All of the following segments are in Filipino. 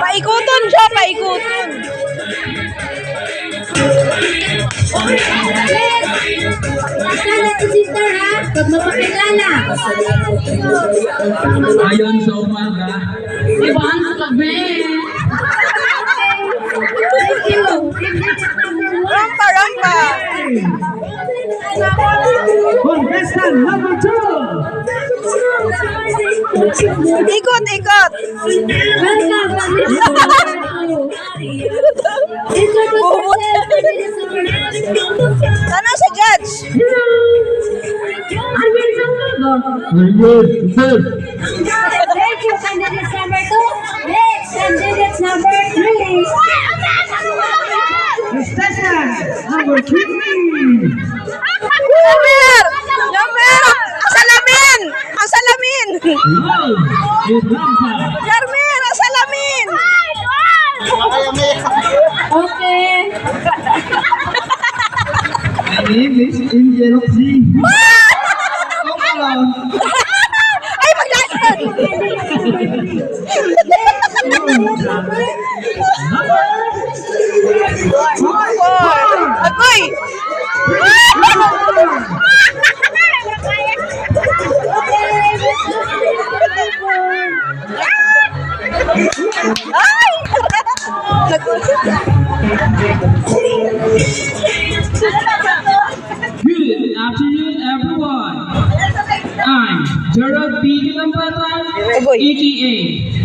Paikuton siya, paikuton. Pakilala si sister ha, pag mapakilala. Ayon sa umaga, ibahan sa gabi. Thank you. Rampa, rampa. Contestant number 2. Ikot, ikot. Welcome, Tanong sa judge. Very good. Good. Thank you, candidates number 2. Next, candidates number 3. Contestant number 3. Jamir! Jamir! Ang salamin! Ang salamin! Wow. Is Rampa. Jamir! Ang salamin! Okay. My name is Indian Oxy. Ay, maglasan! Agoy! Ay! Good afternoon, everyone. I'm Gerald B. Ginampatan, aka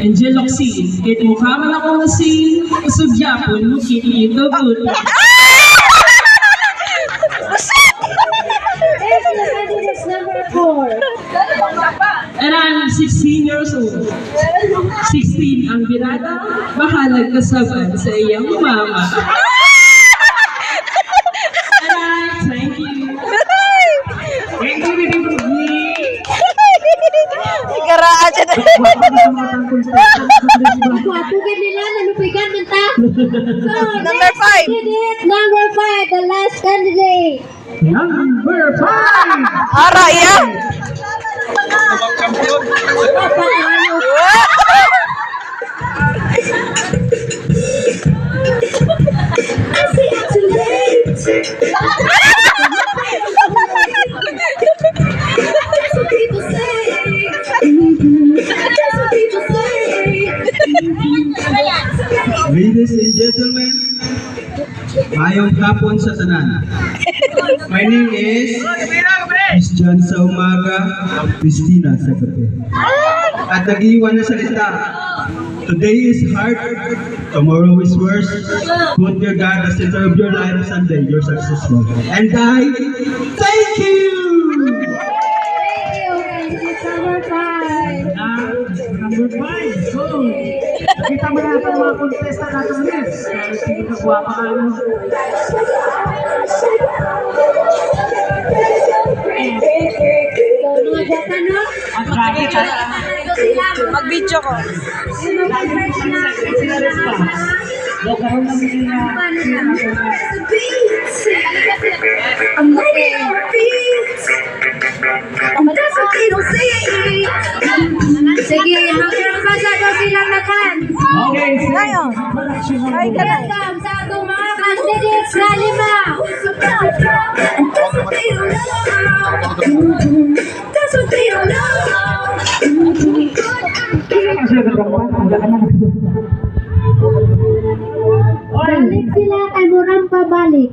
Angel Oxin. Kit mukha man ako masin, kasugyapon mo kiti ito good. Candidates number 4. And I'm 16 years old. 16 ang binata, bahalag kasaban sa iyang mama. And thank you. Thank you. Garaan siya na. Wapo ka nila, nalupigan man ta. Number 5. Candidate number 5, the last candidate. Number 5. Ara, iya. Ladies and gentlemen, mayong hapon sa tanan. My name is Miss John sa umaga, Christina sa gabi. At nag-iwan na salita. Today is hard, tomorrow is worse. Put your God as the center of your life, someday you're successful. And I thank you! Thank you, candidate number 5. Number 5. So, nakita mo natin mga contestant natin ulit. Sige ka buwa pa kayo. Mag-video ko. Sige, magkakasa daw silang lakan. Okay, Ngayon. Ay, ka na. Welcome sa atong mga candidates na 5. Balik sila kay Murang pabalik.